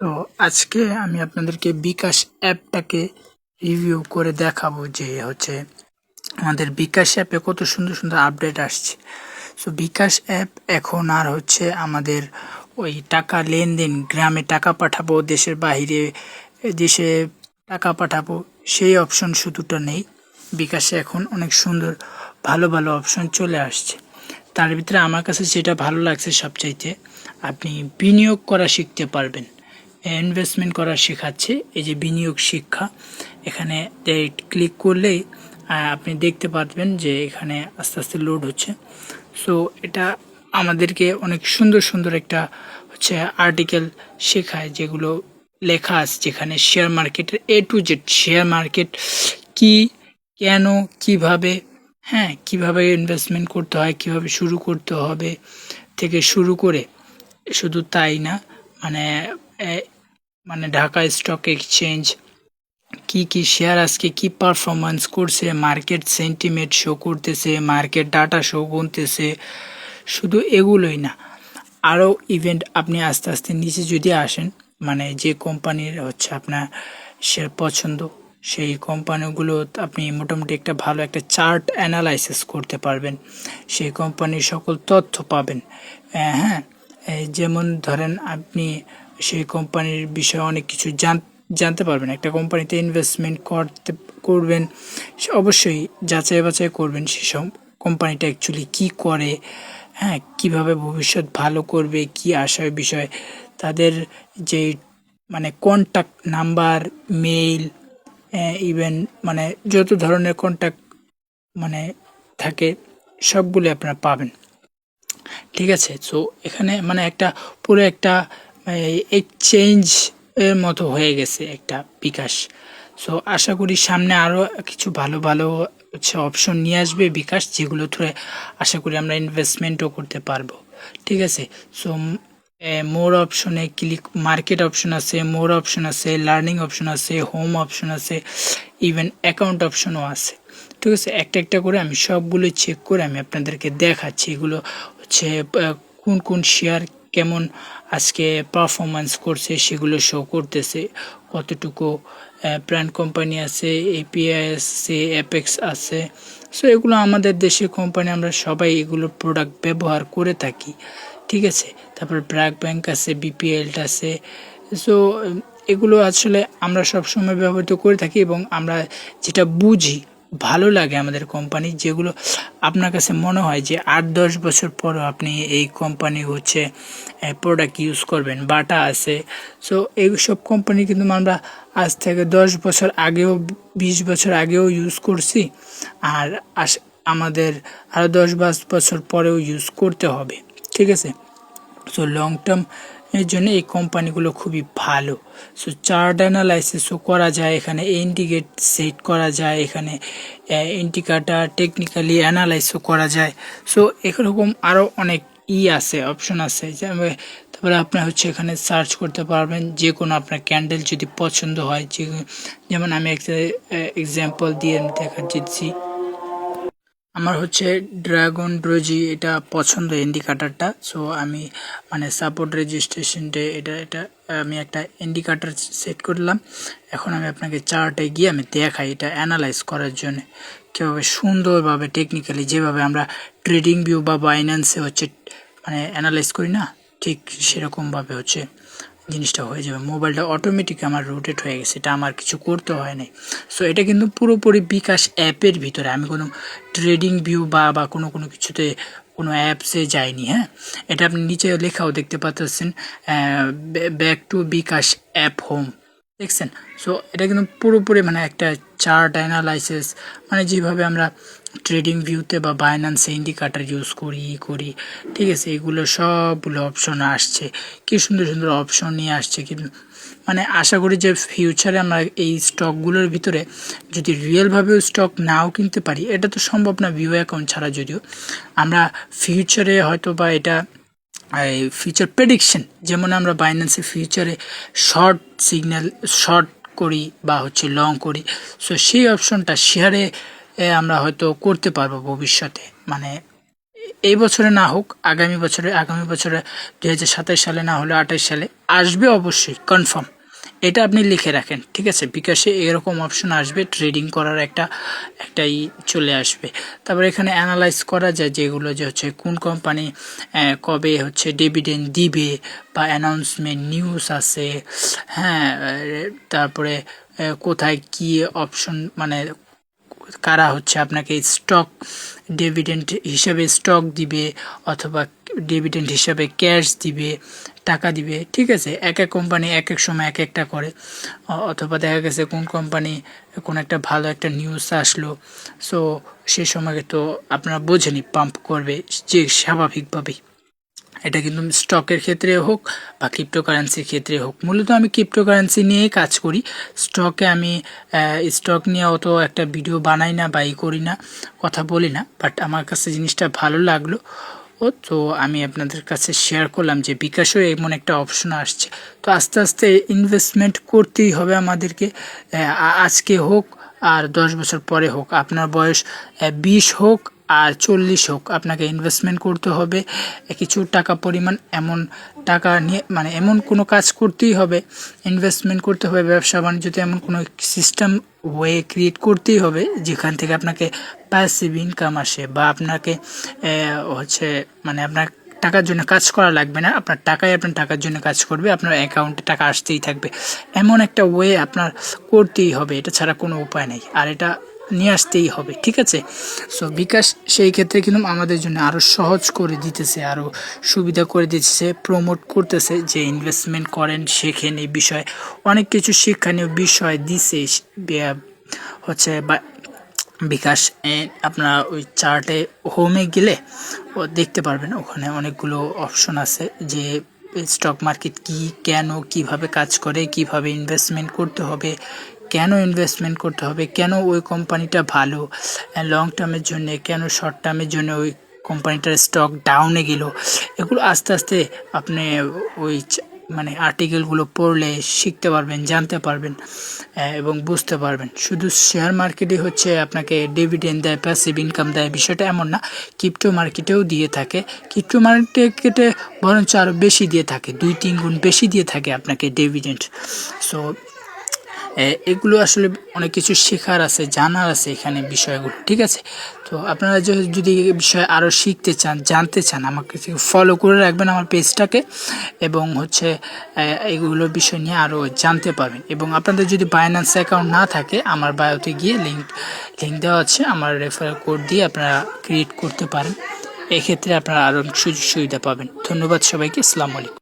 তো আজকে আমি আপনাদেরকে বিকাশ অ্যাপটাকে রিভিউ করে দেখাবো যে আমাদের বিকাশ অ্যাপে কত সুন্দর সুন্দর আপডেট আসছে। সো বিকাশ অ্যাপ এখন আর আমাদের ওই টাকা লেনদেন, গ্রামে টাকা পাঠাবো, দেশের বাইরে দেশে টাকা পাঠাবো সেই অপশন শুধুটা নেই। বিকাশে এখন অনেক সুন্দর ভালো ভালো অপশন চলে আসছে। তার ভিতরে আমার কাছে যেটা ভালো লাগছে সবচাইতে, আপনি বিনিয়োগ করা শিখতে পারবেন, ইনভেস্টমেন্ট করা শেখাচ্ছে। এই যে বিনিয়োগ শিক্ষা, এখানে ক্লিক করলেই আপনি দেখতে পারবেন যে এখানে আস্তে আস্তে লোড হচ্ছে। সো এটা আমাদেরকে অনেক সুন্দর সুন্দর একটা আর্টিকেল শেখায়, যেগুলো লেখা আছে, যেখানে শেয়ার মার্কেটের A to Z, share market কি, কেন, কিভাবে, কিভাবে ইনভেস্টমেন্ট করতে হয়, কিভাবে শুরু করতে হবে থেকে শুরু করে, শুধু তাই না, মানে মানে ঢাকা স্টক এক্সচেঞ্জ কি কি শেয়ার আজকে কি পারফরমেন্স করছে, মার্কেট সেন্টিমেন্ট শো করতেছে, মার্কেট ডাটা শো করতেছে। শুধু এগুলোই না, আরও ইভেন্ট আপনি আস্তে আস্তে নিচে যদি আসেন, মানে যে কোম্পানির আপনার শেয়ার পছন্দ, সেই কোম্পানিগুলো আপনি মোটামুটি একটা ভালো একটা চার্ট অ্যানালাইসিস করতে পারবেন, সেই কোম্পানির সকল তথ্য পাবেন। যেমন ধরেন আপনি সেই কোম্পানির বিষয়ে অনেক কিছু জানতে পারবেন। একটা কোম্পানিতে ইনভেস্টমেন্ট করবেন, অবশ্যই যাচাই বাছাই করবেন সেসব কোম্পানিটা অ্যাকচুয়ালি কী করে, কিভাবে ভবিষ্যৎ ভালো করবে, কি আশার বিষয়, তাদের যে মানে কন্ট্যাক্ট নাম্বার, মেইল, ইভেন মানে যত ধরনের কন্ট্যাক্ট মানে থাকে সবগুলো আপনারা পাবেন। ঠিক আছে। সো এখানে মানে একটা পুরো একটা এক্সচেঞ্জ এর মতো হয়ে গেছে একটা বিকাশ। সো আশা করি সামনে আরও কিছু ভালো ভালো অপশন নিয়ে আসবে বিকাশ, যেগুলো থ্রুয়ে আশা করি আমরা ইনভেস্টমেন্টও করতে পারবো। ঠিক আছে। সো মোর অপশনে ক্লিক, মার্কেট অপশন আছে, মোর অপশন আছে, লার্নিং অপশন আছে, হোম অপশন আছে, ইভেন অ্যাকাউন্ট অপশনও আছে। ঠিক আছে। একটা একটা করে আমি সবগুলো চেক করে আমি আপনাদেরকে দেখাচ্ছি, এগুলো কোন কোন শেয়ার কেমন আজকে পারফরমেন্স করছে সেগুলো শো করতেছে, কতটুকু ব্র্যান্ড কোম্পানি আছে, এপিআই আছে, অ্যাপেক্স আছে। সো এগুলো আমাদের দেশের কোম্পানি, আমরা সবাই এগুলো প্রোডাক্ট ব্যবহার করে থাকি। ঠিক আছে। তারপর ব্র্যাক ব্যাংক আছে, বিপিএলটা আছে। সো এগুলো আসলে আমরা সবসময় ব্যবহৃত করে থাকি এবং আমরা যেটা বুঝি ভালো লাগে আমাদের কোম্পানি, যেগুলো আপনার কাছে মনে হয় যে 8-10 বছর পরও আপনি এই কোম্পানি প্রোডাক্ট ইউজ করবেন। বাটা আছে। সো এইসব কোম্পানি কিন্তু আমরা আজ থেকে 10 বছর আগেও, 20 বছর আগেও ইউজ করছি, আর আমাদের আরও 10-20 বছর পরেও ইউজ করতে হবে। ঠিক আছে। সো লং টার্ম এর জন্য এই কোম্পানিগুলো খুবই ভালো। সো চার্ট অ্যানালাইসিসও করা যায়, এখানে ইন্ডিকেট সেট করা যায়, এখানে ইন্ডিকেটর টেকনিক্যালি অ্যানালাইসও করা যায়। সো এরকম আরও অনেক আছে, অপশন আছে। তারপরে আপনার এখানে সার্চ করতে পারবেন যে কোনো আপনার ক্যান্ডেল যদি পছন্দ হয়, যেমন আমি একটা এক্সাম্পল দিয়ে দেখাচ্ছি। আমার ড্রাগন ড্রোজি, এটা পছন্দ ইন্ডিকেটারটা। সো আমি মানে সাপোর্ট রেজিস্ট্রেশনটা এটা আমি একটা ইন্ডিকেটার সেট করলাম। এখন আমি আপনাকে চার্টে গিয়ে আমি দেখাই এটা অ্যানালাইজ করার জন্য কীভাবে সুন্দরভাবে টেকনিক্যালি, যেভাবে আমরা ট্রেডিং ভিউ বা বাইন্যান্সে মানে অ্যানালাইজ করি না, ঠিক সেরকমভাবে জিনিসটা হয়ে যাবে। মোবাইলটা অটোমেটিক আমার রোটেট হয়ে গেছে, এটা আমার কিছু করতে হয় নাই। সো এটা কিন্তু পুরোপুরি বিকাশ অ্যাপের ভিতরে, আমি কোনো ট্রেডিং ভিউ বা কোনো কিছুতে কোনো অ্যাপসে যায়নি। এটা আপনি নিচে লেখাও দেখতে পাচ্ছেন, back to bKash app home, দেখছেন। সো এটা কিন্তু পুরোপুরি মানে একটা চার্ট অ্যানালাইসিস, মানে যেভাবে আমরা ট্রেডিং ভিউতে বা বাইন্যান্সে ইন্ডিকেটর ইউজ করি। ঠিক আছে। এগুলো সবগুলো অপশন আসছে, কি সুন্দর সুন্দর অপশন নিয়ে আসছে। কিন্তু মানে আশা করি যে ফিউচারে আমরা এই স্টকগুলোর ভিতরে যদি রিয়েলভাবেও স্টক নাও কিনতে পারি, এটা তো সম্ভব না ভিউ অ্যাকাউন্ট ছাড়া, যদিও আমরা ফিউচারে হয়তো বা এটা ফিউচার প্রেডিকশন, যেমন আমরা বাইন্যান্সে ফিউচারে শর্ট করি বা লং করি। সো সেই অপশনটা শেয়ারে আমরা হয়তো করতে পারবো ভবিষ্যতে, মানে এই বছরে না হোক আগামী বছরে 2027 সালে না হলে 28 সালে আসবে অবশ্যই কনফার্ম। এটা আপনি লিখে রাখেন, ঠিক আছে? বিকাশে এরকম অপশন আসবে, ট্রেডিং করার একটাই চলে আসবে। তারপর এখানে অ্যানালাইজ করা যায় যেগুলো যে হচ্ছে কোন কোম্পানি কবে হচ্ছে ডিভিডেন্ড দিবে বা অ্যানাউন্সমেন্ট নিউজ আছে, হ্যাঁ। তারপরে কোথায় কি অপশন, মানে কারা হচ্ছে আপনাকে স্টক ডিভিডেন্ড হিসাবে স্টক দিবে অথবা ডিভিডেন্ড হিসাবে ক্যাশ দিবে, টাকা দিবে, ঠিক আছে? এক এক কোম্পানি এক এক সময় এক একটা করে। অথবা দেখা গেছে কোন কোম্পানি কোন একটা ভালো একটা নিউজ আসলো, সো সে সময় তো আপনারা বোঝেনি পাম্প করবে যে স্বাভাবিকভাবেই। এটা কিন্তু স্টকের ক্ষেত্রে হোক বা ক্রিপ্টোকারেন্সির ক্ষেত্রে হোক, মূলত আমি ক্রিপ্টোকারেন্সি নিয়েই কাজ করি। স্টকে আমি স্টক নিয়ে অত একটা ভিডিও বানাই না বা করি না, কথা বলি না, বাট আমার কাছে জিনিসটা ভালো লাগলো তো আমি আপনাদের কাছে শেয়ার করলাম যে বিকাশও এমন একটা অপশন আসছে। তো আস্তে আস্তে ইনভেস্টমেন্ট করতেই হবে আমাদেরকে, আজকে হোক আর 10 বছর পরে হোক, আপনার বয়স 20 হোক আর 40 হোক, আপনাকে ইনভেস্টমেন্ট করতে হবে কিছু টাকা পরিমাণ। এমন টাকা নিয়ে মানে এমন কোনো কাজ করতেই হবে, ইনভেস্টমেন্ট করতে হবে ব্যবসা বাণিজ্যতে, এমন কোনো সিস্টেম ওয়ে ক্রিয়েট করতেই হবে যেখান থেকে আপনাকে প্যাসিভ ইনকাম আসে বা আপনাকে হচ্ছে মানে আপনার টাকার জন্য কাজ করা লাগবে না, আপনার টাকার জন্য কাজ করবে, আপনার অ্যাকাউন্টে টাকা আসতেই থাকবে। এমন একটা ওয়ে আপনার করতেই হবে, এটা ছাড়া কোনো উপায় নেই, আর এটা নিয়ে আসতেই হবে, ঠিক আছে? সো বিকাশ সেই ক্ষেত্রে কিন্তু আমাদের জন্য আরও সহজ করে দিতেছে, আরও সুবিধা করে দিতেছে, প্রমোট করতেছে যে ইনভেস্টমেন্ট করেন, শেখেন, এই বিষয়ে অনেক কিছু শিক্ষণীয় বিষয় দিছে হচ্ছে বা বিকাশ। আপনার ওই চার্টে হোমে গেলে দেখতে পারবেন, ওখানে অনেকগুলো অপশন আছে যে স্টক মার্কেট কি, কেন, কিভাবে কাজ করে, কিভাবে ইনভেস্টমেন্ট করতে হবে, কেন ইনভেস্টমেন্ট করতে হবে, কেন ওই কোম্পানিটা ভালো লং টার্মের জন্য, কেন শর্ট টার্মের জন্য ওই কোম্পানিটার স্টক ডাউনে গেল। এগুলো আস্তে আস্তে আপনি ওই মানে আর্টিকেলগুলো পড়লে শিখতে পারবেন, জানতে পারবেন এবং বুঝতে পারবেন। শুধু শেয়ার মার্কেটে হচ্ছে আপনাকে ডিভিডেন্ড দেয়, প্যাসিভ ইনকাম দেয়, বিষয়টা এমন না, ক্রিপ্টো মার্কেটেও দিয়ে থাকে। ক্রিপ্টো মার্কেটে বরঞ্চ আরও বেশি দিয়ে থাকে, 2-3 গুণ বেশি দিয়ে থাকে আপনাকে ডিভিডেন্ড। সো এগুলো আসলে অনেক কিছু শেখার আছে, জানার আছে এখানে বিষয়গুলো, ঠিক আছে? তো আপনারা যদি এই বিষয়ে আরও শিখতে চান, জানতে চান, আমাকে ফলো করে রাখবেন আমার পেজটাকে, এবং হচ্ছে এগুলো বিষয় নিয়ে আরও জানতে পারবেন। এবং আপনাদের যদি বাইন্যান্স অ্যাকাউন্ট না থাকে, আমার বায়োতে গিয়ে লিঙ্ক দেওয়া আছে, আমার রেফারেল কোড দিয়ে আপনারা ক্রিয়েট করতে পারেন। এক্ষেত্রে আপনারা আরও সুযোগ সুবিধা পাবেন। ধন্যবাদ সবাইকে, আসসালামু আলাইকুম।